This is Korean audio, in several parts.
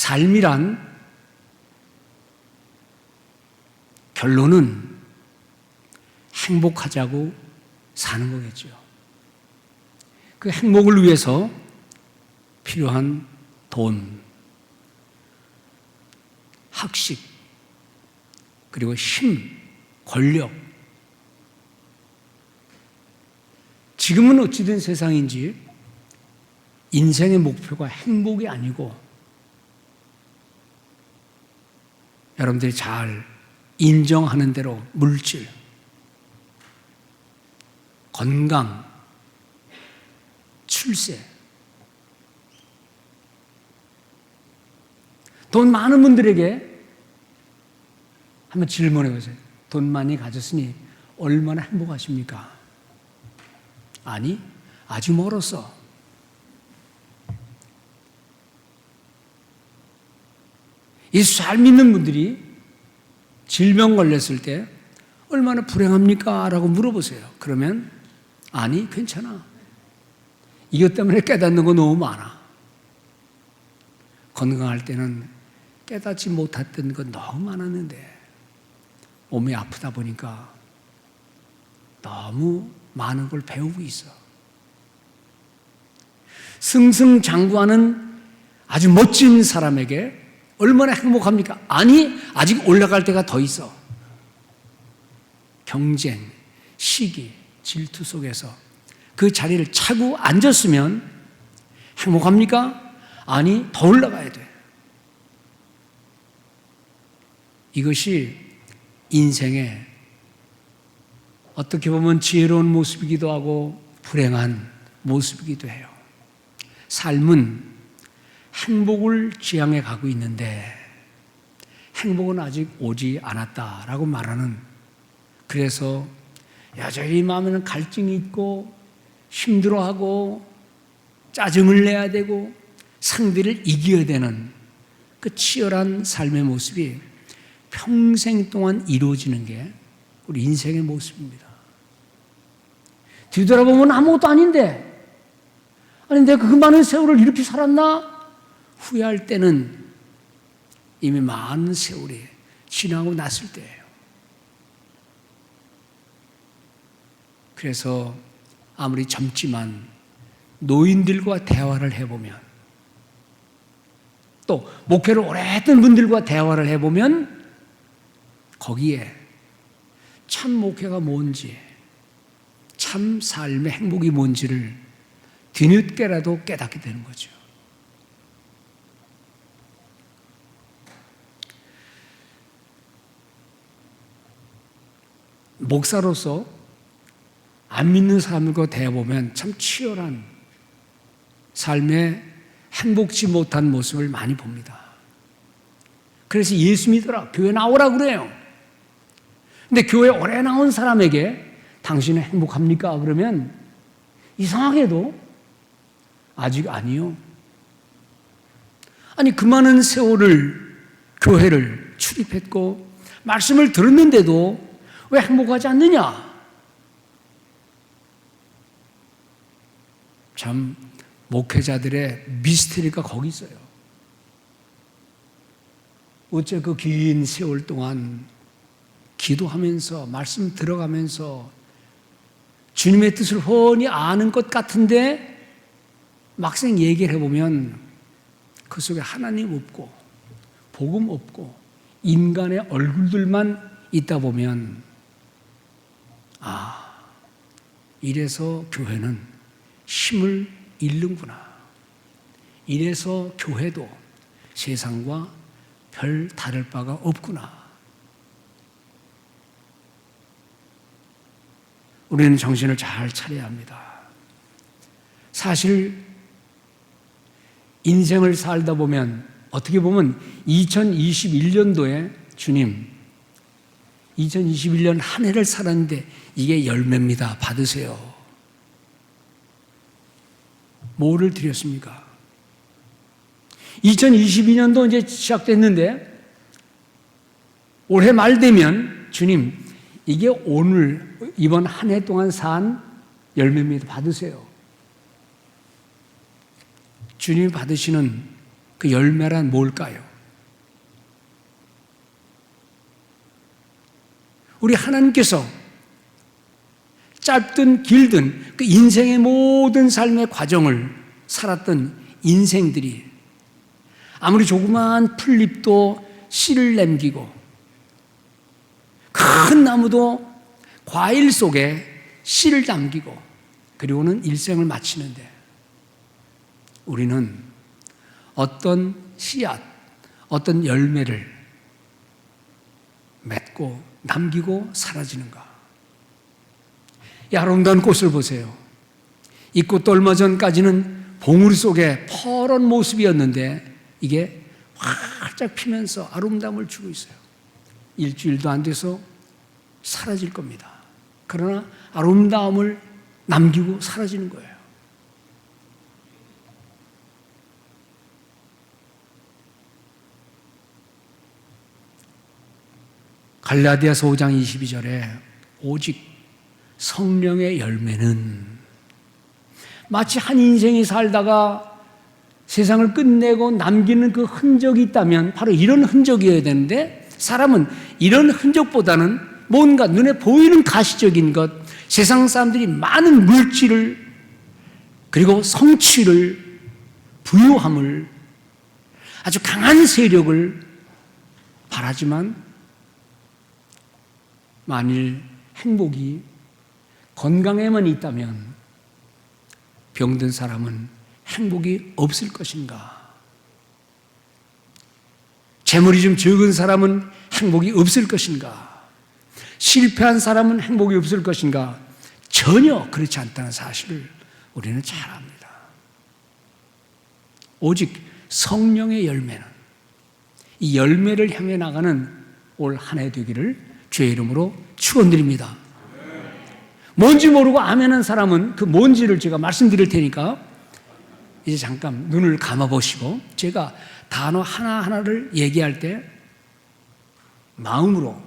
삶이란 결론은 행복하자고 사는 거겠죠. 그 행복을 위해서 필요한 돈, 학식, 그리고 힘, 권력. 지금은 어찌된 세상인지 인생의 목표가 행복이 아니고 여러분들이 잘 인정하는 대로 물질, 건강, 출세. 돈 많은 분들에게 한번 질문해 보세요. 돈 많이 가졌으니 얼마나 행복하십니까? 아니, 아직 멀었어. 예수 잘 믿는 분들이 질병 걸렸을 때 얼마나 불행합니까? 라고 물어보세요. 그러면 아니, 괜찮아. 이것 때문에 깨닫는 거 너무 많아. 건강할 때는 깨닫지 못했던 건 너무 많았는데 몸이 아프다 보니까 너무 많은 걸 배우고 있어. 승승장구하는 아주 멋진 사람에게 얼마나 행복합니까? 아니, 아직 올라갈 때가 더 있어. 경쟁, 시기, 질투 속에서 그 자리를 차고 앉았으면 행복합니까? 아니, 더 올라가야 돼. 이것이 인생의 어떻게 보면 지혜로운 모습이기도 하고 불행한 모습이기도 해요. 삶은 행복을 지향해 가고 있는데 행복은 아직 오지 않았다라고 말하는, 그래서 여전히 마음에는 갈증이 있고 힘들어하고 짜증을 내야 되고 상대를 이겨야 되는 그 치열한 삶의 모습이 평생 동안 이루어지는 게 우리 인생의 모습입니다. 뒤돌아보면 아무것도 아닌데, 아니 내가 그 많은 세월을 이렇게 살았나? 후회할 때는 이미 많은 세월이 지나고 났을 때예요. 그래서 아무리 젊지만 노인들과 대화를 해보면, 또 목회를 오래 했던 분들과 대화를 해보면 거기에 참 목회가 뭔지, 참 삶의 행복이 뭔지를 뒤늦게라도 깨닫게 되는 거죠. 목사로서 안 믿는 사람들과 대해보면 참 치열한 삶에 행복지 못한 모습을 많이 봅니다. 그래서 예수 믿어라, 교회 나오라 그래요. 근데 교회 오래 나온 사람에게 당신은 행복합니까? 그러면 이상하게도 아직 아니요. 아니 그 많은 세월을 교회를 출입했고 말씀을 들었는데도 왜 행복하지 않느냐? 참 목회자들의 미스터리가 거기 있어요. 어째 그 긴 세월 동안 기도하면서 말씀 들어가면서 주님의 뜻을 훤히 아는 것 같은데 막상 얘기를 해보면 그 속에 하나님 없고 복음 없고 인간의 얼굴들만 있다 보면 이래서 교회는 힘을 잃는구나. 이래서 교회도 세상과 별 다를 바가 없구나. 우리는 정신을 잘 차려야 합니다. 사실 인생을 살다 보면 어떻게 보면 2021년도에 주님 2021년 한 해를 살았는데 이게 열매입니다. 받으세요. 뭐를 드렸습니까? 2022년도 이제 시작됐는데 올해 말 되면 주님 이게 오늘 이번 한 해 동안 산 열매입니다. 받으세요. 주님이 받으시는 그 열매란 뭘까요? 우리 하나님께서 짧든 길든 그 인생의 모든 삶의 과정을 살았던 인생들이 아무리 조그마한 풀잎도 씨를 남기고 큰 나무도 과일 속에 씨를 남기고 그리고는 일생을 마치는데 우리는 어떤 씨앗, 어떤 열매를 맺고 남기고 사라지는가? 이 아름다운 꽃을 보세요. 이 꽃도 얼마 전까지는 봉우리 속에 퍼런 모습이었는데 이게 활짝 피면서 아름다움을 주고 있어요. 일주일도 안 돼서 사라질 겁니다. 그러나 아름다움을 남기고 사라지는 거예요. 갈라디아서 5장 22절에 오직 성령의 열매는 마치 한 인생이 살다가 세상을 끝내고 남기는 그 흔적이 있다면 바로 이런 흔적이어야 되는데 사람은 이런 흔적보다는 뭔가 눈에 보이는 가시적인 것, 세상 사람들이 많은 물질을 그리고 성취를, 부유함을, 아주 강한 세력을 바라지만 만일 행복이 건강에만 있다면 병든 사람은 행복이 없을 것인가? 재물이 좀 적은 사람은 행복이 없을 것인가? 실패한 사람은 행복이 없을 것인가? 전혀 그렇지 않다는 사실을 우리는 잘 압니다. 오직 성령의 열매는 이 열매를 향해 나가는 올 한 해 되기를 주의 이름으로 축원드립니다. 뭔지 모르고 아멘한 사람은 그 뭔지를 제가 말씀드릴 테니까 이제 잠깐 눈을 감아보시고 제가 단어 하나하나를 얘기할 때 마음으로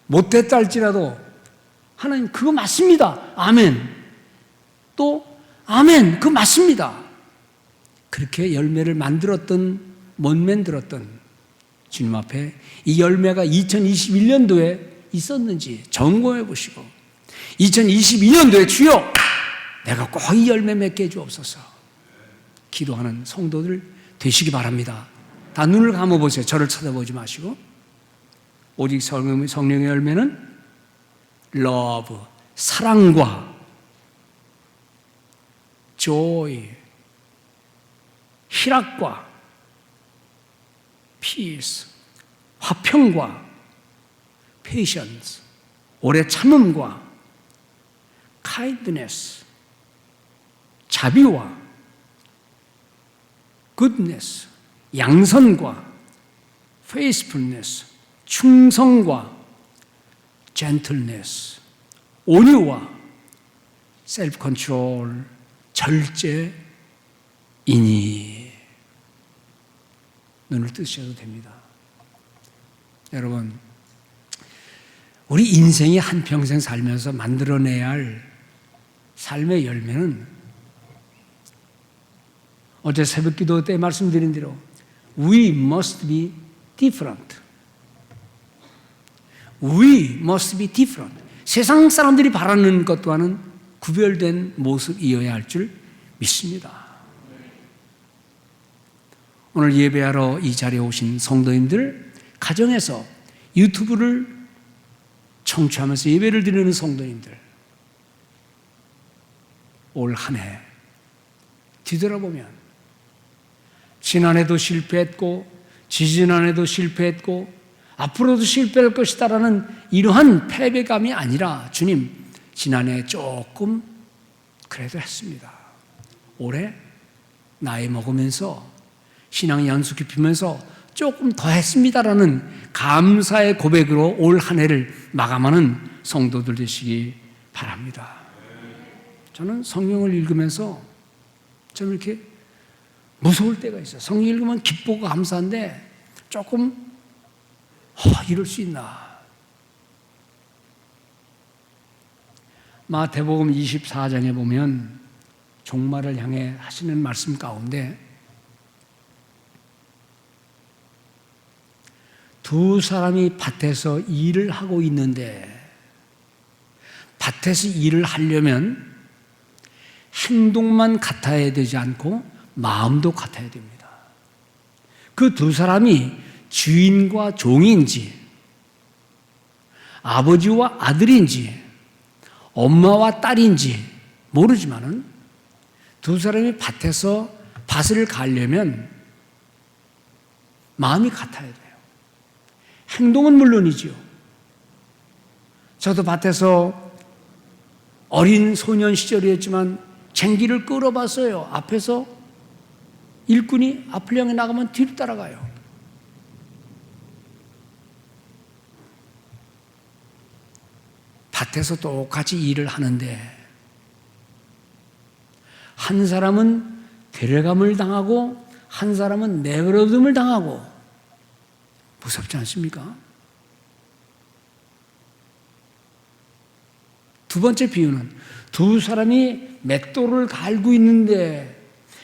못됐다 할지라도 하나님 그거 맞습니다. 아멘. 또 아멘. 그거 맞습니다. 그렇게 열매를 만들었던 못 만들었던 주님 앞에 이 열매가 2021년도에 있었는지 점검해 보시고 2022년도에 주여 내가 꼭 이 열매 맺게 해주옵소서 기도하는 성도들 되시기 바랍니다. 다 눈을 감아보세요. 저를 쳐다보지 마시고 오직 성령의 열매는 love, 사랑과 joy, 희락과 peace, 화평과 patience, 오래 참음과 kindness, 자비와 goodness, 양선과 faithfulness, 충성과 gentleness, 온유와 self-control, 절제이니 눈을 뜨셔도 됩니다. 여러분 우리 인생이 한평생 살면서 만들어내야 할 삶의 열매는 어제 새벽기도 때 말씀드린 대로 We must be different. We must be different. 세상 사람들이 바라는 것과는 구별된 모습이어야 할 줄 믿습니다. 오늘 예배하러 이 자리에 오신 성도님들, 가정에서 유튜브를 청취하면서 예배를 드리는 성도님들, 올 한 해 뒤돌아보면 지난해도 실패했고 지지난해도 실패했고 앞으로도 실패할 것이다라는 이러한 패배감이 아니라 주님 지난해 조금 그래도 했습니다. 올해 나이 먹으면서 신앙 연수 깊이면서 조금 더 했습니다라는 감사의 고백으로 올 한 해를 마감하는 성도들 되시기 바랍니다. 저는 성경을 읽으면서 좀 이렇게 무서울 때가 있어요. 성경 읽으면 기쁘고 감사한데 조금 이럴 수 있나. 마태복음 24장에 보면 종말을 향해 하시는 말씀 가운데 두 사람이 밭에서 일을 하고 있는데 밭에서 일을 하려면 행동만 같아야 되지 않고 마음도 같아야 됩니다. 그 두 사람이 주인과 종인지 아버지와 아들인지 엄마와 딸인지 모르지만은 두 사람이 밭에서 밭을 가려면 마음이 같아야 돼요. 행동은 물론이지요. 저도 밭에서 어린 소년 시절이었지만 쟁기를 끌어봤어요. 앞에서 일꾼이 앞을 향해 나가면 뒤로 따라가요. 밭에서 똑같이 일을 하는데 한 사람은 데려감을 당하고 한 사람은 내버려둠을 당하고 무섭지 않습니까? 두 번째 비유는 두 사람이 맷돌을 갈고 있는데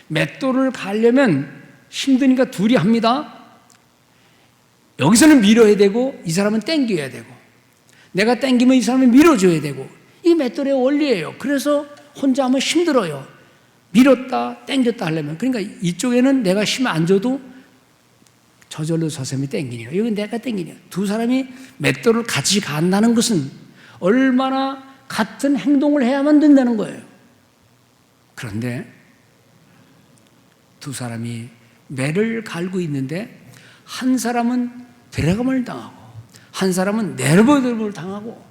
맷돌을 갈려면 힘드니까 둘이 합니다. 여기서는 밀어야 되고 이 사람은 당겨야 되고 내가 당기면 이 사람이 밀어줘야 되고 이게 맷돌의 원리예요. 그래서 혼자 하면 힘들어요. 밀었다 당겼다 하려면. 그러니까 이쪽에는 내가 힘 안 줘도 저절로 저 사람이 당기니까 여기 내가 당기니까 두 사람이 맷돌을 같이 간다는 것은 얼마나 같은 행동을 해야만 된다는 거예요. 그런데 두 사람이 매를 갈고 있는데 한 사람은 데려감을 당하고 한 사람은 내버려둠을 당하고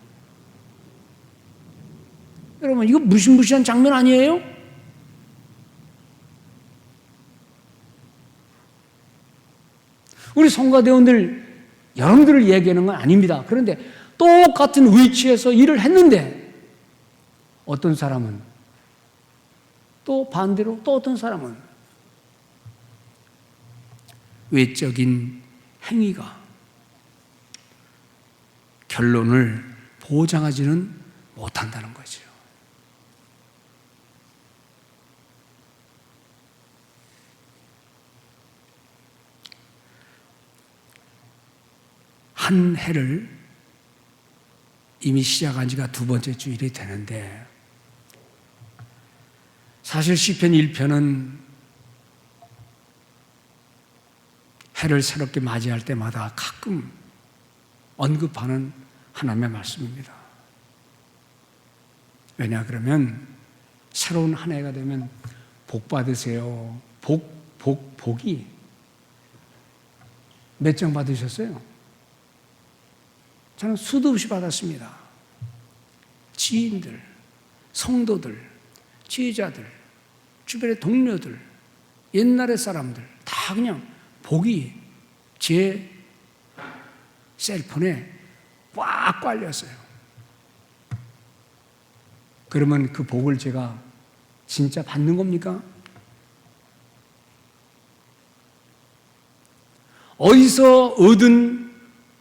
여러분 이거 무시무시한 장면 아니에요? 우리 성가대원들 여러분들을 얘기하는 건 아닙니다. 그런데 똑같은 위치에서 일을 했는데 어떤 사람은 또 반대로 또 어떤 사람은 외적인 행위가 결론을 보장하지는 못한다는 거죠. 한 해를 이미 시작한 지가 두 번째 주일이 되는데 사실 시편 1편은 해를 새롭게 맞이할 때마다 가끔 언급하는 하나님의 말씀입니다. 왜냐 그러면 새로운 한 해가 되면 복 받으세요. 복이 몇 장 받으셨어요? 저는 수도 없이 받았습니다. 지인들, 성도들, 지휘자들, 주변의 동료들, 옛날의 사람들 다 그냥 복이 제 셀폰에 꽉 깔렸어요. 그러면 그 복을 제가 진짜 받는 겁니까? 어디서 얻은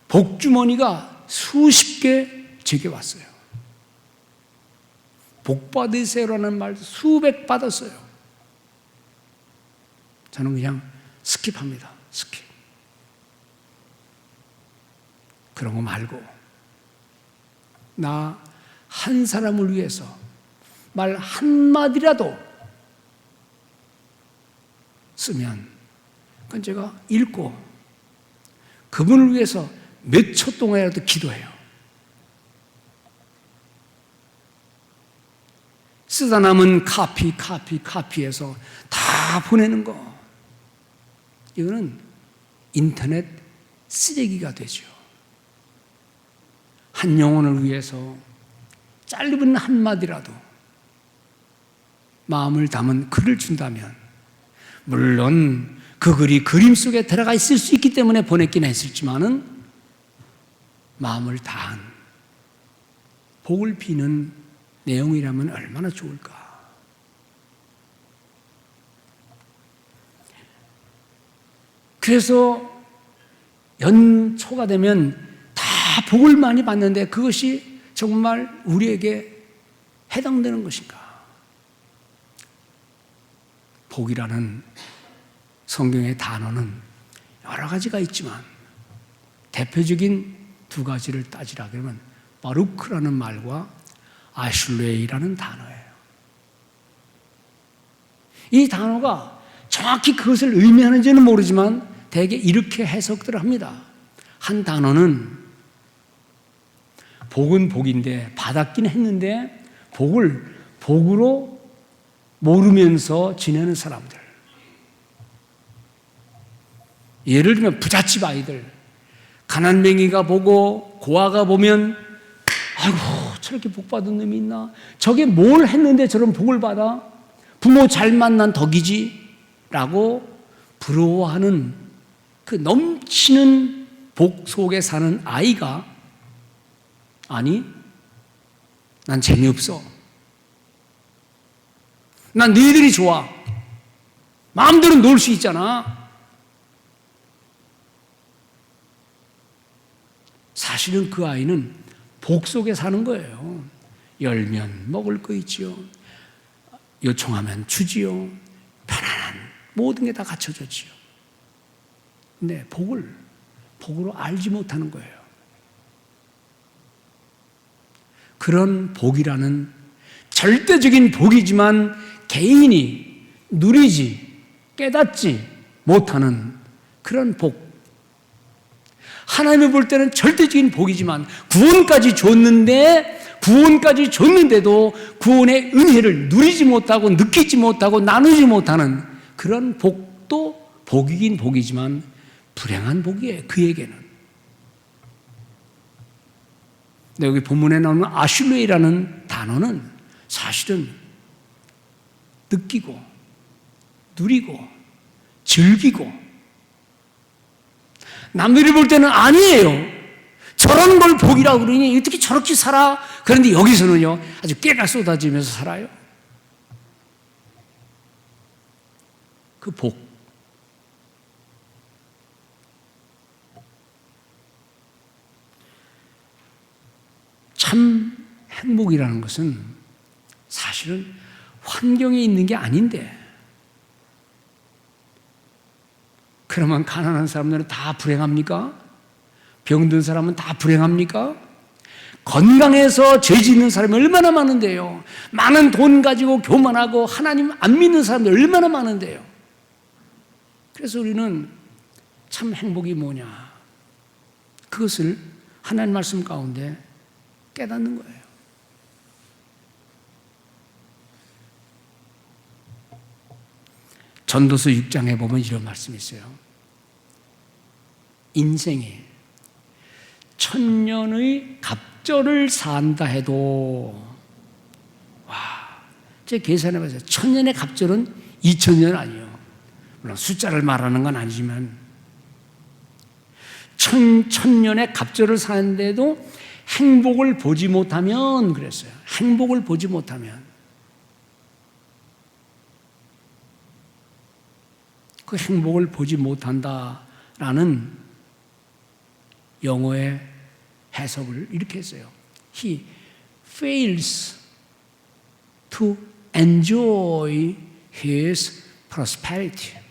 복주머니가 수십 개 제게 왔어요. 복 받으세요라는 말도 수백 받았어요. 저는 그냥 스킵합니다. 스킵. 그런 거 말고 나 한 사람을 위해서 말 한마디라도 쓰면 그건 제가 읽고 그분을 위해서 몇 초 동안이라도 기도해요. 쓰다 남은 카피해서 다 보내는 거. 이거는 인터넷 쓰레기가 되죠. 한 영혼을 위해서 짧은 한마디라도 마음을 담은 글을 준다면 물론 그 글이 그림 속에 들어가 있을 수 있기 때문에 보냈긴 했을지만은 마음을 다한 복을 비는 내용이라면 얼마나 좋을까. 그래서 연초가 되면 다 복을 많이 받는데 그것이 정말 우리에게 해당되는 것인가? 복이라는 성경의 단어는 여러 가지가 있지만 대표적인 두 가지를 따지라 그러면 바루크라는 말과 아슐레이라는 단어예요. 이 단어가 정확히 그것을 의미하는지는 모르지만 대개 이렇게 해석들을 합니다. 한 단어는 복은 복인데 받았긴 했는데 복을 복으로 모르면서 지내는 사람들. 예를 들면 부잣집 아이들, 가난뱅이가 보고 고아가 보면 아이고 저렇게 복 받은 놈이 있나? 저게 뭘 했는데 저런 복을 받아? 부모 잘 만난 덕이지? 라고 부러워하는 그 넘치는 복 속에 사는 아이가 아니 난 재미없어. 난 너희들이 좋아. 마음대로 놀 수 있잖아. 사실은 그 아이는 복 속에 사는 거예요. 열면 먹을 거 있지요. 요청하면 주지요. 편안한 모든 게 다 갖춰졌지요. 근데 복을 복으로 알지 못하는 거예요. 그런 복이라는 절대적인 복이지만 개인이 누리지, 깨닫지 못하는 그런 복. 하나님이 볼 때는 절대적인 복이지만 구원까지 줬는데도 구원의 은혜를 누리지 못하고 느끼지 못하고 나누지 못하는 그런 복도 복이긴 복이지만 불행한 복이에요. 그에게는. 근데 여기 본문에 나오는 아슐레이라는 단어는 사실은 느끼고 누리고 즐기고 남들이 볼 때는 아니에요. 저런 걸 복이라고 그러니 어떻게 저렇게 살아? 그런데 여기서는요 아주 깨가 쏟아지면서 살아요. 그 복. 참 행복이라는 것은 사실은 환경에 있는 게 아닌데 그러면 가난한 사람들은 다 불행합니까? 병든 사람은 다 불행합니까? 건강해서 죄 짓는 사람이 얼마나 많은데요. 많은 돈 가지고 교만하고 하나님 안 믿는 사람들 얼마나 많은데요. 그래서 우리는 참 행복이 뭐냐 그것을 하나님 말씀 가운데 깨닫는 거예요. 전도서 6장에 보면 이런 말씀이 있어요. 인생이 1000년의 갑절을 산다 해도 제가 계산해봤어요. 1000년의 갑절은 2000년 아니에요. 물론 숫자를 말하는 건 아니지만 1000년의 갑절을 사는데도 행복을 보지 못하면 그랬어요. 행복을 보지 못하면 그 행복을 보지 못한다라는 영어의 해석을 이렇게 했어요. He fails to enjoy his prosperity.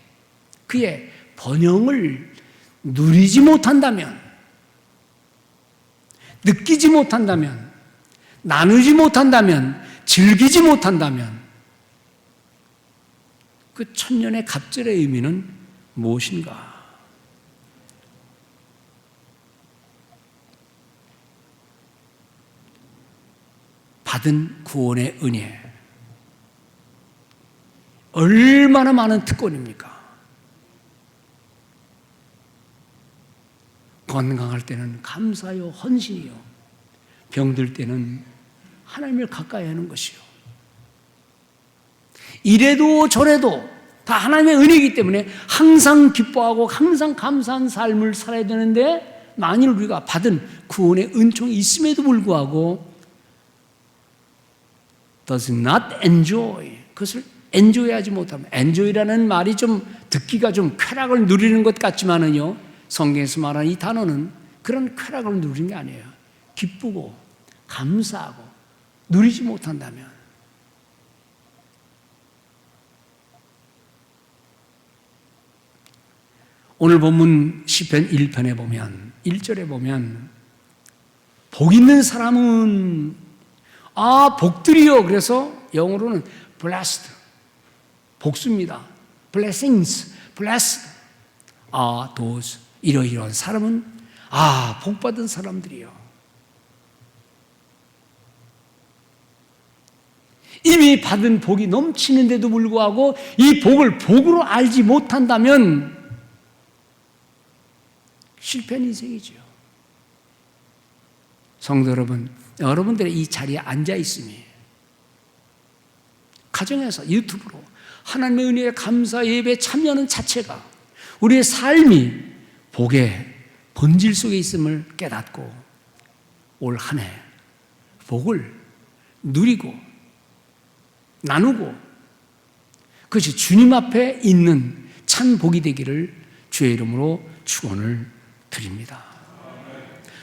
그의 번영을 누리지 못한다면, 느끼지 못한다면, 나누지 못한다면, 즐기지 못한다면 그 1000년의 갑절의 의미는 무엇인가? 받은 구원의 은혜 얼마나 많은 특권입니까? 건강할 때는 감사요 헌신이요, 병들 때는 하나님을 가까이 하는 것이요, 이래도 저래도 다 하나님의 은혜이기 때문에 항상 기뻐하고 항상 감사한 삶을 살아야 되는데, 만일 우리가 받은 구원의 은총이 있음에도 불구하고 does not enjoy, 그것을 enjoy하지 못하면, enjoy라는 말이 좀 듣기가 좀 쾌락을 누리는 것 같지만은요, 성경에서 말하는 이 단어는 그런 쾌락을 누리는 게 아니에요. 기쁘고 감사하고 누리지 못한다면 오늘 본문 시편 1편에 보면 1절에 보면 복 있는 사람은 복들이요. 그래서 영어로는 blessed, 복수입니다. blessings, blessed are those, 이러이러한 사람은 복받은 사람들이요. 이미 받은 복이 넘치는데도 불구하고 이 복을 복으로 알지 못한다면 실패한 인생이죠. 성도 여러분, 여러분들의 이 자리에 앉아 있음이 가정에서 유튜브로 하나님의 은혜에 감사 예배에 참여하는 자체가 우리의 삶이 복의 본질 속에 있음을 깨닫고 올 한 해 복을 누리고 나누고 그것이 주님 앞에 있는 참 복이 되기를 주의 이름으로 축원을 드립니다.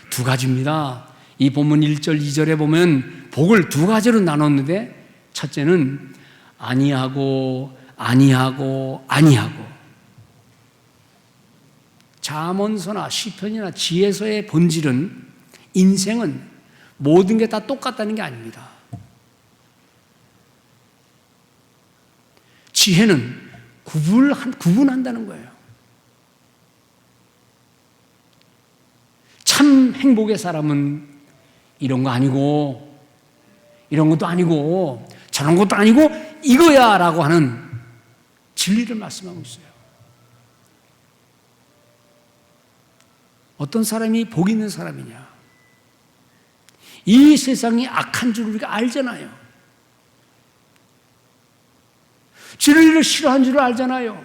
두 가지입니다. 이 본문 1절, 2절에 보면 복을 두 가지로 나눴는데 첫째는 아니하고 아니하고 아니하고. 잠언서나 시편이나 지혜서의 본질은 인생은 모든 게 다 똑같다는 게 아닙니다. 지혜는 구분한다는 거예요. 참 행복의 사람은 이런 거 아니고 이런 것도 아니고 저런 것도 아니고 이거야 라고 하는 진리를 말씀하고 있어요. 어떤 사람이 복 있는 사람이냐? 이 세상이 악한 줄 우리가 알잖아요. 진리를 싫어한 줄 알잖아요.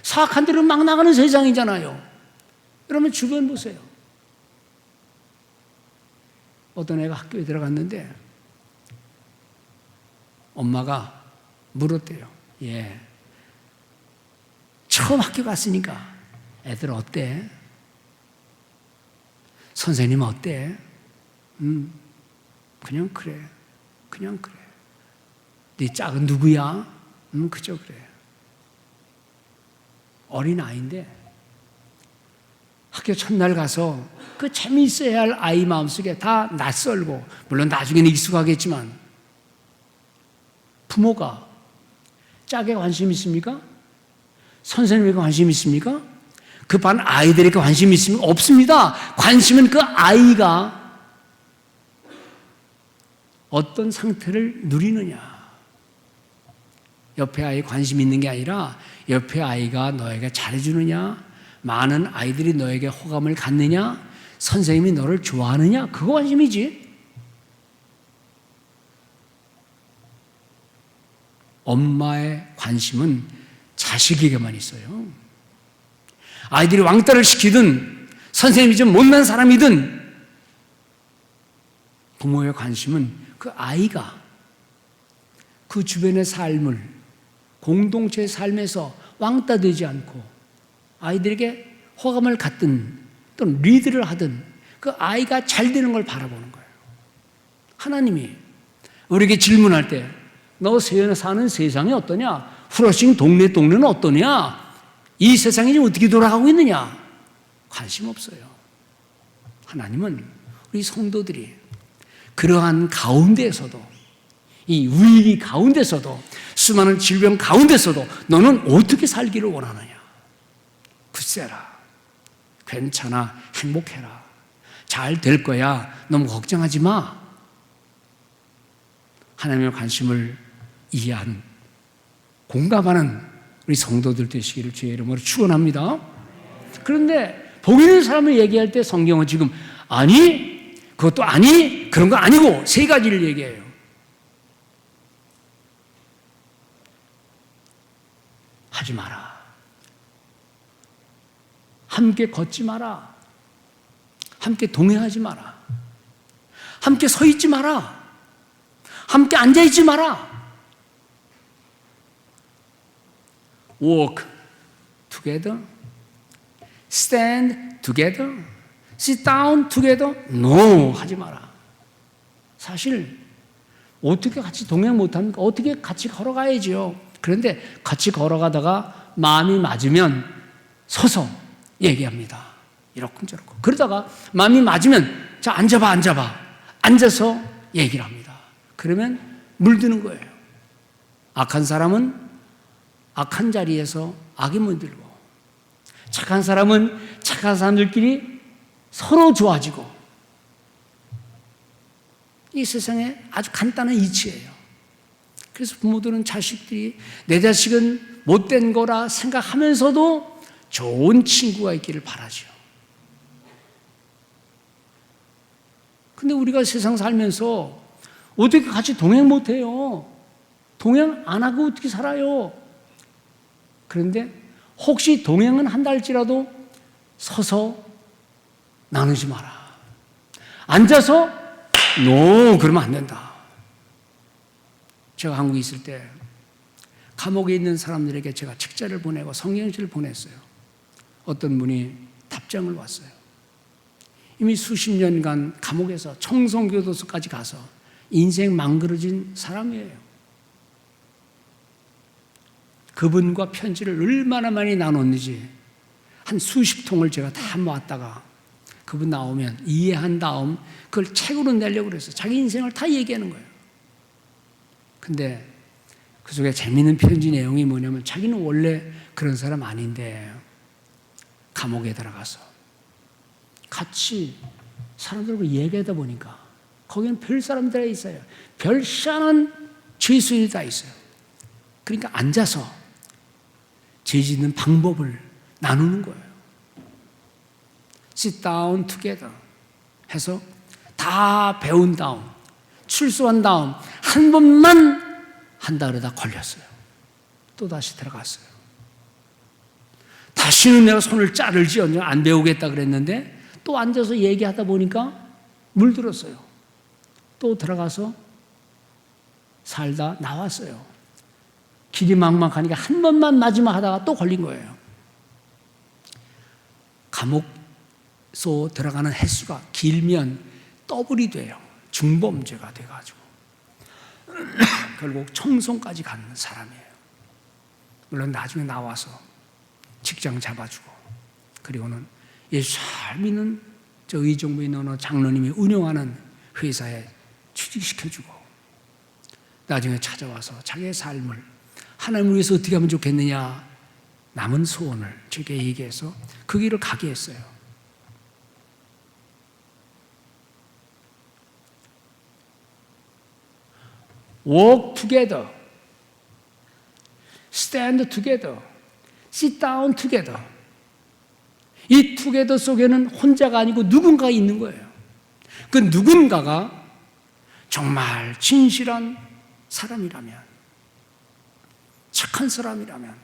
사악한 대로 막 나가는 세상이잖아요. 여러분 주변 보세요. 어떤 애가 학교에 들어갔는데 엄마가 물었대요. 처음 학교 갔으니까 애들 어때? 선생님 어때? 그냥 그래. 그냥 그래. 네 짝은 누구야? 그저 그래. 어린아이인데 학교 첫날 가서 그 재미있어야 할 아이 마음속에 다 낯설고, 물론 나중에는 익숙하겠지만, 부모가 짝에 관심 있습니까? 선생님에게 관심 있습니까? 그 반 아이들에게 관심 있습니까? 없습니다. 관심은 그 아이가 어떤 상태를 누리느냐. 옆에 아이 관심 있는 게 아니라 옆에 아이가 너에게 잘해주느냐, 많은 아이들이 너에게 호감을 갖느냐, 선생님이 너를 좋아하느냐, 그거 관심이지. 엄마의 관심은 자식에게만 있어요. 아이들이 왕따를 시키든 선생님이 좀 못난 사람이든 부모의 관심은 그 아이가 그 주변의 삶을, 공동체의 삶에서 왕따 되지 않고 아이들에게 호감을 갖든 또는 리드를 하든 그 아이가 잘 되는 걸 바라보는 거예요. 하나님이 우리에게 질문할 때 너 사는 세상이 어떠냐? 후러싱 동네는 어떠냐? 이 세상이 지금 어떻게 돌아가고 있느냐? 관심 없어요. 하나님은 우리 성도들이 그러한 가운데에서도, 이 위기 가운데서도, 수많은 질병 가운데서도 너는 어떻게 살기를 원하느냐? 굳세라. 괜찮아. 행복해라. 잘 될 거야. 너무 걱정하지 마. 하나님의 관심을 이해하는, 공감하는 우리 성도들 되시기를 주의 이름으로 축원합니다. 그런데 복 있는 사람을 얘기할 때 성경은 지금 아니, 그것도 아니, 그런 거 아니고 세 가지를 얘기해요. 하지 마라. 함께 걷지 마라. 함께 동행하지 마라. 함께 서 있지 마라. 함께 앉아 있지 마라. Walk together, stand together, sit down together. No, 하지 마라. 사실 어떻게 같이 동행 못합니까? 어떻게 같이 걸어가야죠. 그런데 같이 걸어가다가 마음이 맞으면 서서 얘기합니다. 이렇고 저렇고. 그러다가 마음이 맞으면 자, 앉아봐. 앉아서 얘기를 합니다. 그러면 물드는 거예요. 악한 사람은 악한 자리에서 악이 물들고, 착한 사람은 착한 사람들끼리 서로 좋아지고, 이 세상에 아주 간단한 이치예요. 그래서 부모들은 자식들이 내 자식은 못된 거라 생각하면서도 좋은 친구가 있기를 바라죠. 근데 우리가 세상 살면서 어떻게 같이 동행 못해요? 동행 안 하고 어떻게 살아요? 그런데 혹시 동행은 한다 할지라도 서서 나누지 마라. 앉아서 그러면 안 된다. 제가 한국에 있을 때 감옥에 있는 사람들에게 제가 책자를 보내고 성경책을 보냈어요. 어떤 분이 답장을 왔어요. 이미 수십 년간 감옥에서 청송교도소까지 가서 인생 망그러진 사람이에요. 그분과 편지를 얼마나 많이 나눴는지 한 수십 통을 제가 다 모았다가 그분 나오면 이해한 다음 그걸 책으로 내려고 그랬어요. 자기 인생을 다 얘기하는 거예요. 근데 그 속에 재미있는 편지 내용이 뭐냐면 자기는 원래 그런 사람 아닌데 감옥에 들어가서 같이 사람들과 얘기하다 보니까 거기는 별 사람들이 있어요. 별 희한한 죄수들이 다 있어요. 그러니까 앉아서 죄 짓는 방법을 나누는 거예요. Sit down together 해서 다 배운 다음 출소한 다음 한 번만 한다 그러다 걸렸어요. 또 다시 들어갔어요. 다시는 내가 손을 자를지 안 배우겠다 그랬는데 또 앉아서 얘기하다 보니까 물들었어요. 또 들어가서 살다 나왔어요. 길이 막막하니까 한 번만 마지막 하다가 또 걸린 거예요. 감옥소 들어가는 횟수가 길면 더블이 돼요. 중범죄가 돼가지고 결국 청송까지 가는 사람이에요. 물론 나중에 나와서 직장 잡아주고, 그리고는 예수 잘 믿는 저 의정부에 있는 어느 장로님이 운영하는 회사에 취직시켜주고, 나중에 찾아와서 자기의 삶을 하나님을 위해서 어떻게 하면 좋겠느냐 남은 소원을 제게 얘기해서 그 길을 가게 했어요. Walk together, stand together, sit down together. 이 together 속에는 혼자가 아니고 누군가가 있는 거예요. 그 누군가가 정말 진실한 사람이라면, 착한 사람이라면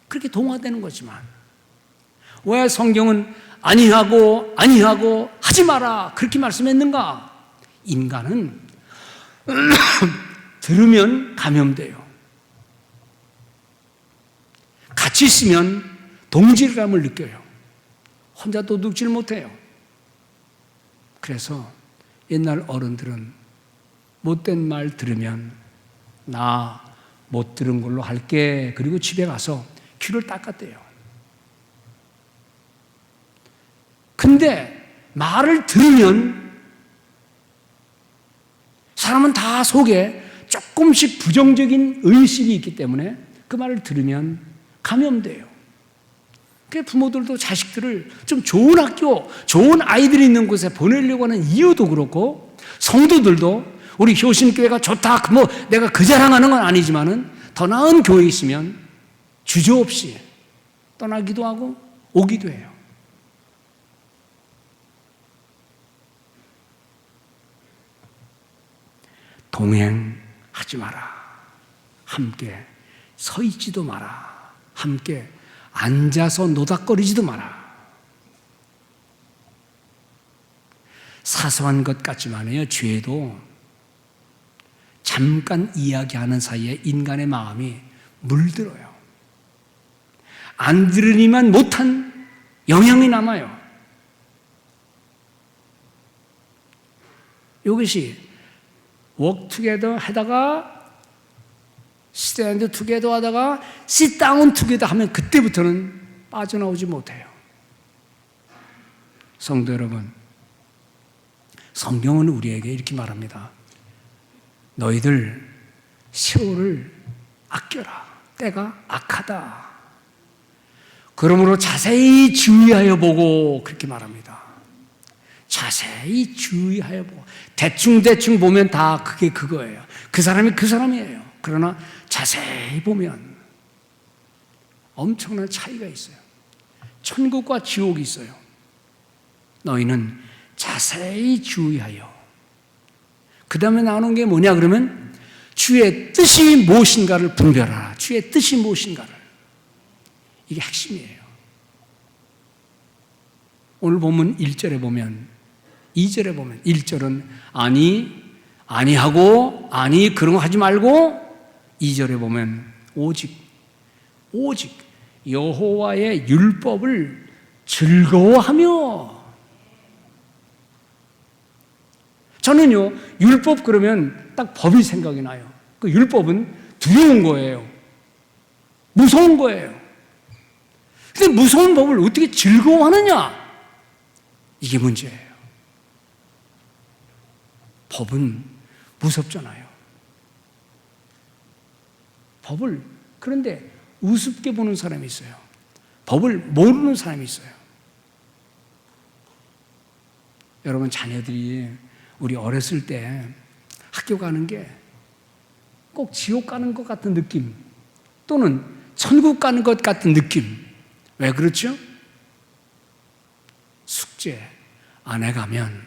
그렇게 동화되는 거지만, 왜 성경은 아니하고 하지 마라 그렇게 말씀했는가? 인간은 들으면 감염돼요. 같이 있으면 동질감을 느껴요. 혼자 도둑질 못해요. 그래서 옛날 어른들은 못된 말 들으면 나 못 들은 걸로 할게, 그리고 집에 가서 귀를 닦았대요. 근데 말을 들으면 사람은 다 속에 조금씩 부정적인 의식이 있기 때문에 그 말을 들으면 감염돼요. 그래서 부모들도 자식들을 좀 좋은 학교, 좋은 아이들이 있는 곳에 보내려고 하는 이유도 그렇고, 성도들도 우리 효신교회가 좋다, 뭐 내가 그 자랑하는 건 아니지만은 더 나은 교회에 있으면 주저없이 떠나기도 하고 오기도 해요. 동행하지 마라. 함께 서 있지도 마라. 함께 앉아서 노닥거리지도 마라. 사소한 것 같지만요, 죄도 잠깐 이야기하는 사이에 인간의 마음이 물들어요. 안 들으니만 못한 영향이 남아요. 이것이 walk together 하다가 stand together 하다가 sit down together 하면 그때부터는 빠져나오지 못해요. 성도 여러분, 성경은 우리에게 이렇게 말합니다. 너희들 세월을 아껴라. 때가 악하다. 그러므로 자세히 주의하여 보고, 그렇게 말합니다. 자세히 주의하여 보고. 대충 보면 다 그게 그거예요. 그 사람이 그 사람이에요. 그러나 자세히 보면 엄청난 차이가 있어요. 천국과 지옥이 있어요. 너희는 자세히 주의하여. 그 다음에 나오는 게 뭐냐 그러면 주의 뜻이 무엇인가를 분별하라. 주의 뜻이 무엇인가를. 이게 핵심이에요. 오늘 본문 1절에 보면, 2절에 보면 1절은 아니하고 그런 거 하지 말고, 2절에 보면 오직 여호와의 율법을 즐거워하며. 저는요, 율법 그러면 딱 법이 생각이 나요. 그 율법은 두려운 거예요. 무서운 거예요. 근데 무서운 법을 어떻게 즐거워하느냐? 이게 문제예요. 법은 무섭잖아요. 법을, 그런데 우습게 보는 사람이 있어요. 법을 모르는 사람이 있어요. 여러분, 자녀들이 우리 어렸을 때 학교 가는 게 꼭 지옥 가는 것 같은 느낌, 또는 천국 가는 것 같은 느낌. 왜 그렇죠? 숙제 안 해가면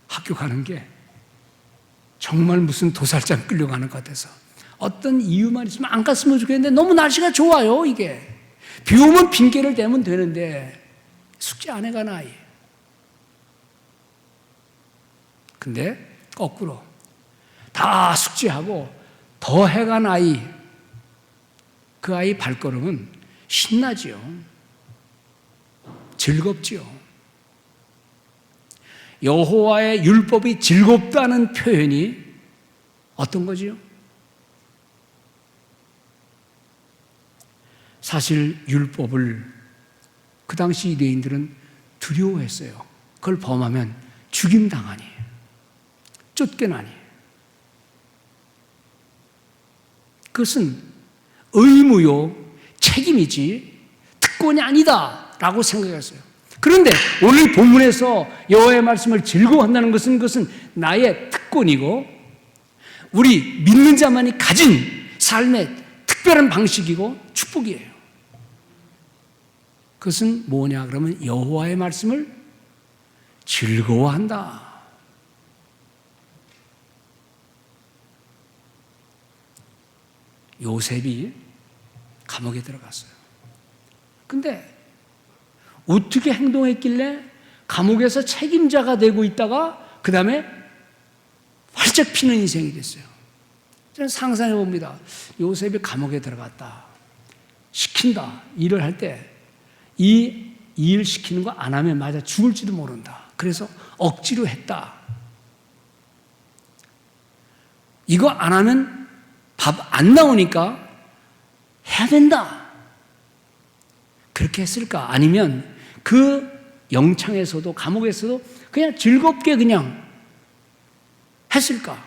학교 가는 게 정말 무슨 도살장 끌려가는 것 같아서 어떤 이유만 있으면 안 갔으면 좋겠는데 너무 날씨가 좋아요. 이게 비 오면 핑계를 대면 되는데 숙제 안 해간 아이. 근데 거꾸로 다 숙제하고 더 해간 아이, 그 아이 발걸음은 신나지요. 즐겁지요. 여호와의 율법이 즐겁다는 표현이 어떤 거지요? 사실 율법을 그 당시 유대인들은 두려워했어요. 그걸 범하면 죽임당하니, 쫓겨나니. 그것은 의무요, 책임이지 특권이 아니다라고 생각했어요. 그런데 오늘 본문에서 여호와의 말씀을 즐거워한다는 그것은 나의 특권이고 우리 믿는 자만이 가진 삶의 특별한 방식이고 축복이에요. 그것은 뭐냐 그러면 여호와의 말씀을 즐거워한다. 요셉이 감옥에 들어갔어요. 근데 어떻게 행동했길래 감옥에서 책임자가 되고 있다가 그 다음에 활짝 피는 인생이 됐어요. 저는 상상해 봅니다. 요셉이 감옥에 들어갔다. 시킨다. 일을 할 때 이 일 시키는 거 안 하면 맞아 죽을지도 모른다. 그래서 억지로 했다. 이거 안 하면 밥 안 나오니까 해야 된다. 그렇게 했을까? 아니면 그 영창에서도 감옥에서도 그냥 즐겁게 그냥 했을까?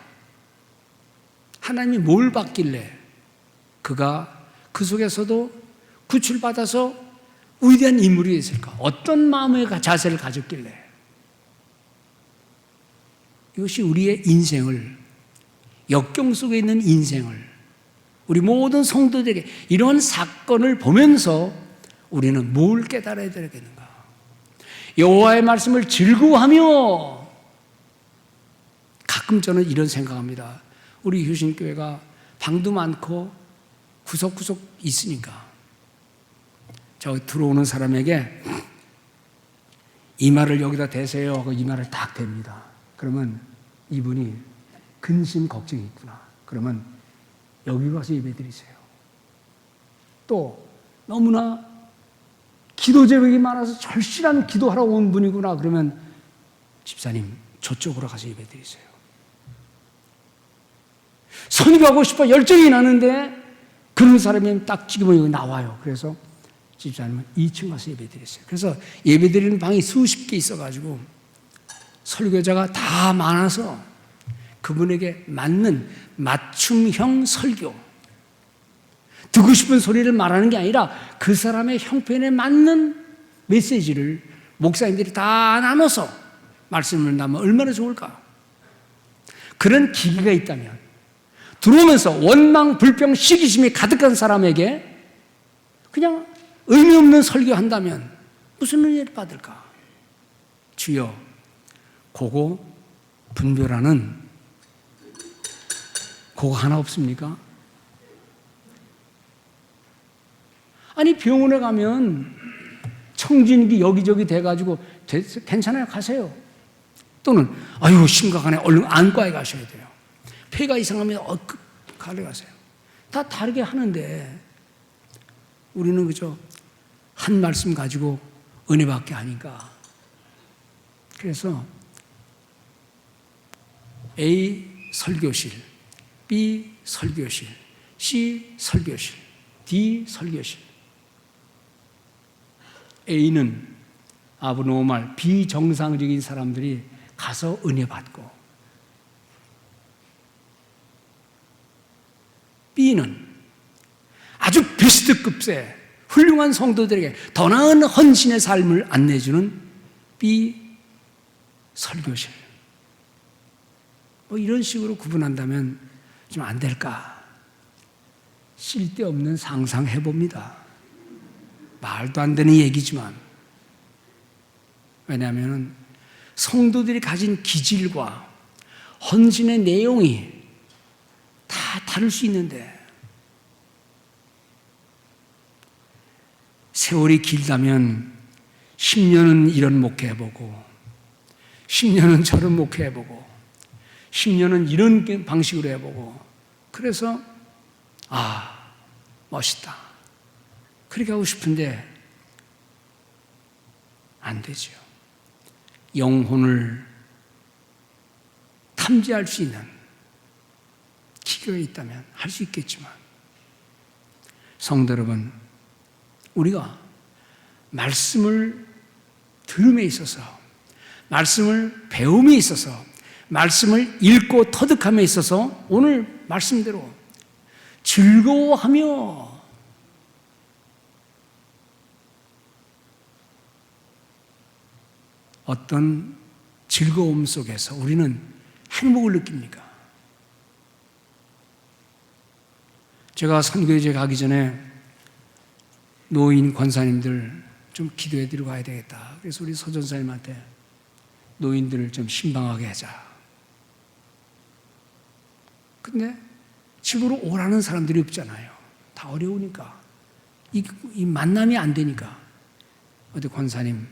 하나님이 뭘 받길래 그가 그 속에서도 구출받아서 위대한 인물이 됐을까? 어떤 마음의 자세를 가졌길래? 이것이 우리의 인생을, 역경 속에 있는 인생을, 우리 모든 성도들에게 이런 사건을 보면서 우리는 뭘 깨달아야 되겠는가? 여호와의 말씀을 즐거워하며. 가끔 저는 이런 생각합니다. 우리 효신교회가 방도 많고 구석구석 있으니까 저 들어오는 사람에게 이마를 여기다 대세요 하고 이마를 딱 댑니다. 그러면 이분이 근심 걱정이 있구나. 그러면 여기 가서 예배드리세요. 또 너무나 기도 제목이 많아서 절실한 기도하러 온 분이구나. 그러면 집사님 저쪽으로 가서 예배드리세요. 선교하고 싶어 열정이 나는데 그런 사람이 딱 지금 여기 나와요. 그래서 집사님은 2층 가서 예배드렸어요. 그래서 예배드리는 방이 수십 개 있어가지고 설교자가 다 많아서 그분에게 맞는 맞춤형 설교, 듣고 싶은 소리를 말하는 게 아니라 그 사람의 형편에 맞는 메시지를 목사님들이 다 나눠서 말씀을 나누면 얼마나 좋을까. 그런 기계가 있다면 들어오면서 원망, 불평, 시기심이 가득한 사람에게 그냥 의미 없는 설교한다면 무슨 은혜를 받을까? 주여, 그거 분별하는 그거 하나 없습니까? 아니 병원에 가면 청진기 여기저기 돼가지고 괜찮아요, 가세요. 또는 아유 심각하네, 얼른 안과에 가셔야 돼요. 폐가 이상하면 가려가세요. 다 다르게 하는데 우리는 그저 한 말씀 가지고 은혜밖에 아닌가. 그래서 A 설교실, B 설교실, C 설교실, D 설교실. A는 아브노말, 비정상적인 사람들이 가서 은혜 받고, B는 아주 비스트급세 훌륭한 성도들에게 더 나은 헌신의 삶을 안내주는 B 설교실. 뭐 이런 식으로 구분한다면 좀 안 될까? 쓸데없는 상상해봅니다. 말도 안 되는 얘기지만. 왜냐하면 성도들이 가진 기질과 헌신의 내용이 다 다를 수 있는데, 세월이 길다면 10년은 이런 목회해보고 10년은 저런 목회해보고 10년은 이런 방식으로 해보고, 그래서 멋있다 그렇게 하고 싶은데 안 되죠. 영혼을 탐지할 수 있는 기회가 있다면 할 수 있겠지만, 성도 여러분, 우리가 말씀을 들음에 있어서, 말씀을 배움에 있어서, 말씀을 읽고 터득함에 있어서 오늘 말씀대로 즐거워하며 어떤 즐거움 속에서 우리는 행복을 느낍니까? 제가 선교제 가기 전에 노인 권사님들 좀 기도해 드리고 가야 되겠다. 그래서 우리 서전사님한테 노인들을 좀 신방하게 하자. 근데 집으로 오라는 사람들이 없잖아요. 다 어려우니까. 이 만남이 안 되니까. 어디 권사님,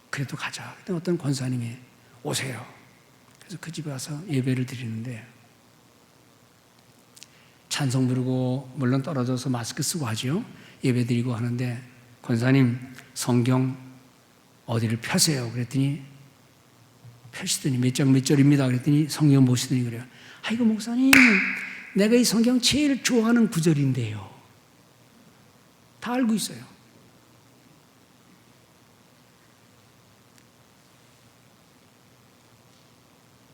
그래도 가자. 그때 어떤 권사님이 오세요. 그래서 그 집에 가서 예배를 드리는데, 찬송 부르고 물론 떨어져서 마스크 쓰고 하죠. 예배 드리고 하는데, 권사님 성경 어디를 펴세요. 그랬더니 펴시더니 몇 장 몇 절입니다. 그랬더니 성경 보시더니 그래요. 아이고 목사님, 내가 이 성경 제일 좋아하는 구절인데요. 다 알고 있어요.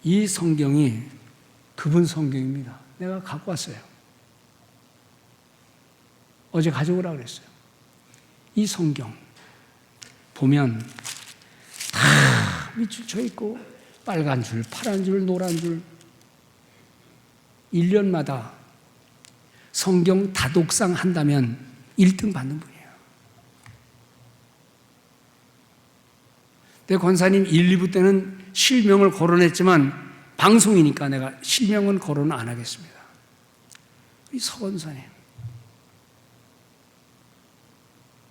이 성경이 그분 성경입니다. 내가 갖고 왔어요. 어제 가져오라고 그랬어요. 이 성경 보면 다 밑줄 쳐 있고, 빨간 줄, 파란 줄, 노란 줄. 1년마다 성경 다독상 한다면 1등 받는 분이에요. 내 권사님 1, 2부 때는 실명을 거론했지만 방송이니까 내가 실명은 거론 안 하겠습니다. 이 서 권사님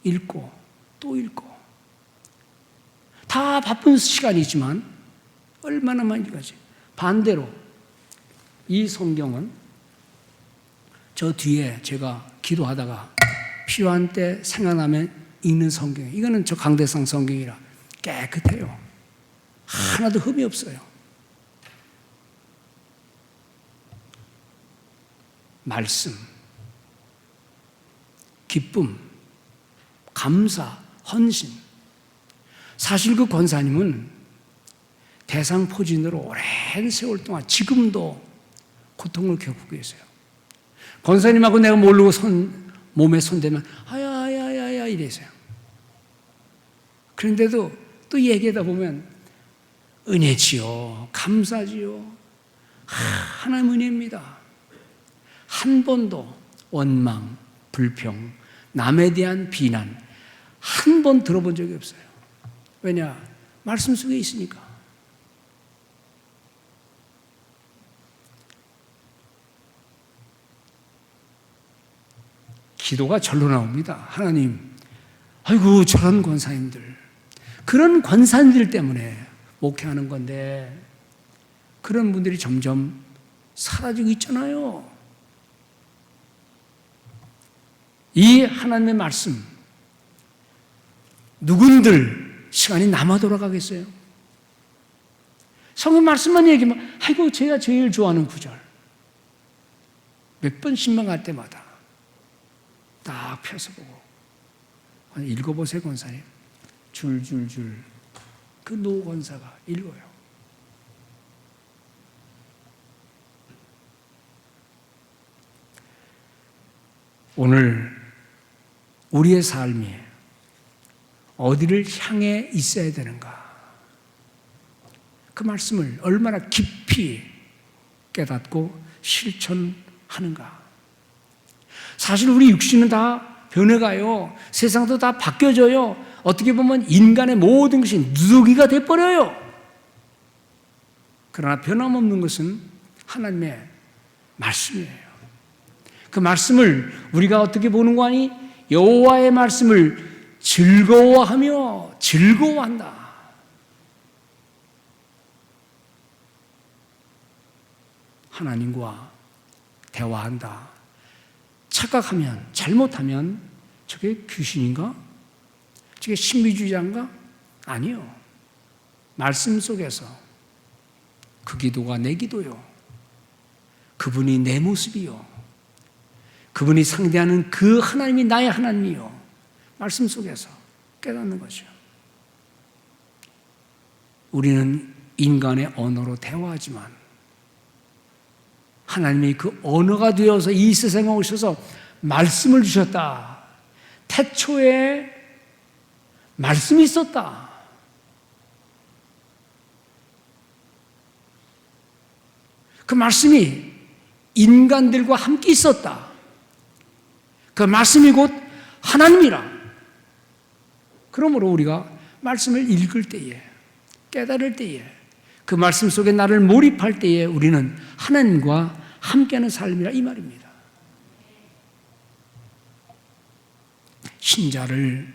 읽고 또 읽고, 다 바쁜 시간이지만 얼마나 많이 읽었지. 반대로 이 성경은 저 뒤에 제가 기도하다가 필요한 때 생각나면 읽는 성경. 이거는 저 강대상 성경이라 깨끗해요. 하나도 흠이 없어요. 말씀, 기쁨, 감사, 헌신. 사실 그 권사님은 대상포진으로 오랜 세월 동안 지금도 고통을 겪고 계세요. 권사님하고 내가 모르고 몸에 손대면 아야야야야 이래서요. 그런데도 또 얘기하다 보면 은혜지요, 감사지요. 하나님 은혜입니다. 한 번도 원망, 불평, 남에 대한 비난 한 번 들어본 적이 없어요. 왜냐? 말씀 속에 있으니까. 기도가 절로 나옵니다. 하나님, 아이고 저런 권사님들, 그런 권사님들 때문에 목회하는 건데 그런 분들이 점점 사라지고 있잖아요. 이 하나님의 말씀, 누군들 시간이 남아 돌아가겠어요? 성경 말씀만 얘기하면 아이고 제가 제일 좋아하는 구절, 몇 번 신방할 때마다 딱 펴서 보고 읽어보세요. 권사님 줄줄줄 그 노 권사가 읽어요. 오늘 우리의 삶이 어디를 향해 있어야 되는가, 그 말씀을 얼마나 깊이 깨닫고 실천하는가. 사실 우리 육신은 다 변해가요. 세상도 다 바뀌어져요. 어떻게 보면 인간의 모든 것이 누더기가 돼버려요. 그러나 변함없는 것은 하나님의 말씀이에요. 그 말씀을 우리가 어떻게 보는 거 아니? 여호와의 말씀을 즐거워하며 즐거워한다. 하나님과 대화한다. 착각하면, 잘못하면 저게 귀신인가? 저게 신비주의자인가? 아니요. 말씀 속에서 그 기도가 내 기도요, 그분이 내 모습이요, 그분이 상대하는 그 하나님이 나의 하나님이요, 말씀 속에서 깨닫는 거죠. 우리는 인간의 언어로 대화하지만 하나님이 그 언어가 되어서 이 세상에 오셔서 말씀을 주셨다. 태초에 말씀이 있었다. 그 말씀이 인간들과 함께 있었다. 그 말씀이 곧 하나님이라. 그러므로 우리가 말씀을 읽을 때에, 깨달을 때에, 그 말씀 속에 나를 몰입할 때에 우리는 하나님과 함께하는 삶이라 이 말입니다. 신자를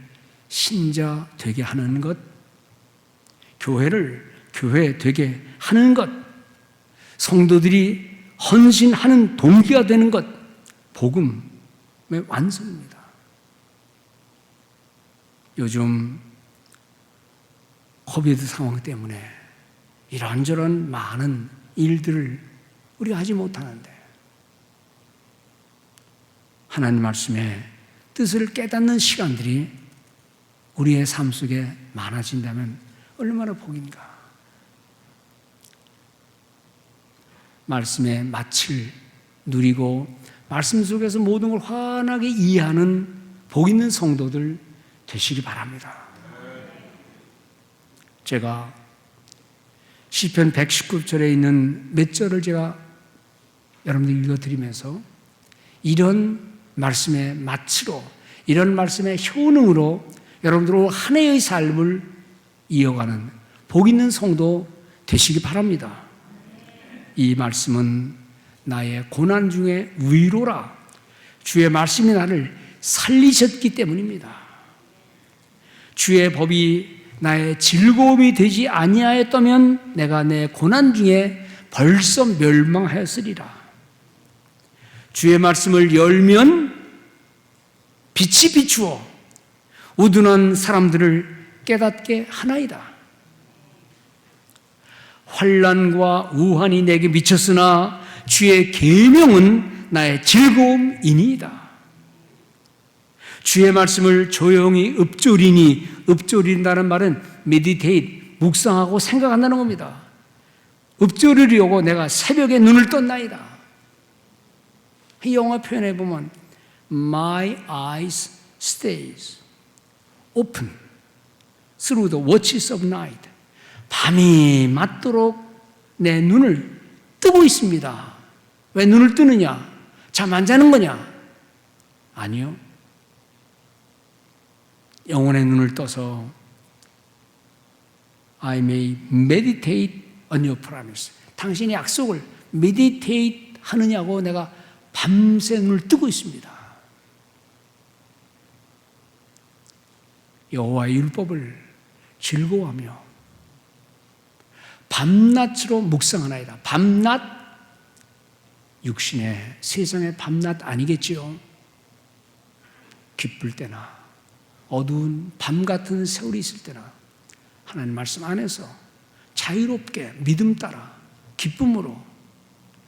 신자 되게 하는 것, 교회를 교회 되게 하는 것, 성도들이 헌신하는 동기가 되는 것, 복음의 완성입니다. 요즘 코비드 상황 때문에 이런저런 많은 일들을 우리가 하지 못하는데 하나님 말씀의 뜻을 깨닫는 시간들이 우리의 삶 속에 많아진다면 얼마나 복인가. 말씀의 맛을 누리고 말씀 속에서 모든 걸 환하게 이해하는 복 있는 성도들 되시기 바랍니다. 제가 시편 119절에 있는 몇 절을 제가 여러분들 읽어드리면서 이런 말씀의 맛으로, 이런 말씀의 효능으로 여러분들 한 해의 삶을 이어가는 복 있는 성도 되시기 바랍니다. 이 말씀은 나의 고난 중에 위로라. 주의 말씀이 나를 살리셨기 때문입니다. 주의 법이 나의 즐거움이 되지 아니하였다면 내가 내 고난 중에 벌써 멸망하였으리라. 주의 말씀을 열면 빛이 비추어 우둔한 사람들을 깨닫게 하나이다. 환난과 우환이 내게 미쳤으나 주의 계명은 나의 즐거움이니이다. 주의 말씀을 조용히 읊조린다는 말은 meditate, 묵상하고 생각한다는 겁니다. 읊조리려고 내가 새벽에 눈을 떴나이다. 이 영어 표현에 보면 My eyes stays open through the watches of night. 밤이 맞도록 내 눈을 뜨고 있습니다. 왜 눈을 뜨느냐? 잠 안 자는 거냐? 아니요. 영혼의 눈을 떠서 I may meditate on your promise. 당신의 약속을 meditate 하느냐고 내가 밤새 눈을 뜨고 있습니다. 여호와의 율법을 즐거워하며 밤낮으로 묵상하나이다. 밤낮, 육신의 세상의 밤낮 아니겠지요. 기쁠 때나 어두운 밤 같은 세월이 있을 때나 하나님 말씀 안에서 자유롭게 믿음 따라 기쁨으로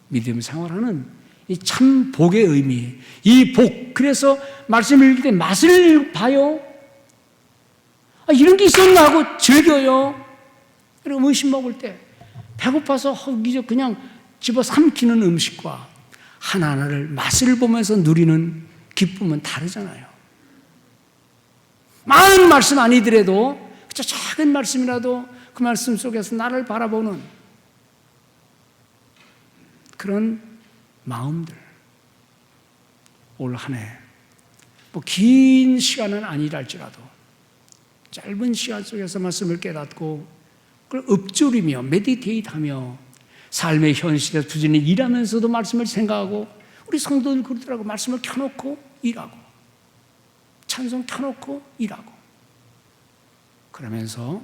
믿음 생활하는 이 참 복의 의미, 이 복, 그래서 말씀을 읽을 때 맛을 봐요. 이런 게 있었나 하고 즐겨요. 그리고 음식 먹을 때 배고파서 허기져 그냥 집어 삼키는 음식과 하나하나를 맛을 보면서 누리는 기쁨은 다르잖아요. 많은 말씀 아니더라도 그저 작은 말씀이라도 그 말씀 속에서 나를 바라보는 그런 마음들. 올 한 해 뭐 긴 시간은 아니랄지라도 짧은 시간 속에서 말씀을 깨닫고 그걸 읊조리며 메디테이트하며 삶의 현실에 부지런히 일하면서도 말씀을 생각하고, 우리 성도들 그러더라고. 말씀을 켜놓고 일하고 찬송 켜놓고 일하고. 그러면서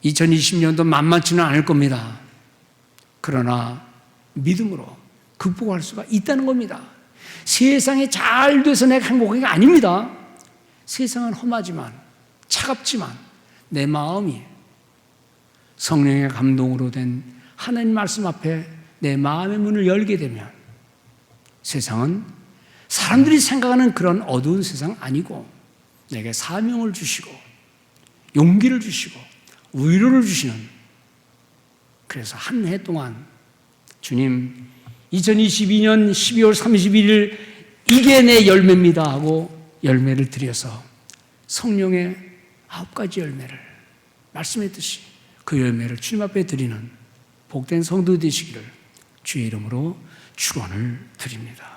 2020년도 만만치는 않을 겁니다. 그러나 믿음으로 극복할 수가 있다는 겁니다. 세상이 잘 돼서 내가 행복한 게 아닙니다. 세상은 험하지만 차갑지만 내 마음이 성령의 감동으로 된 하나님 말씀 앞에 내 마음의 문을 열게 되면 세상은 사람들이 생각하는 그런 어두운 세상 아니고 내게 사명을 주시고 용기를 주시고 위로를 주시는, 그래서 한 해 동안 주님 2022년 12월 31일 이게 내 열매입니다 하고 열매를 드려서 성령의 9가지 열매를 말씀했듯이 그 열매를 주님 앞에 드리는 복된 성도 되시기를 주의 이름으로 축원을 드립니다.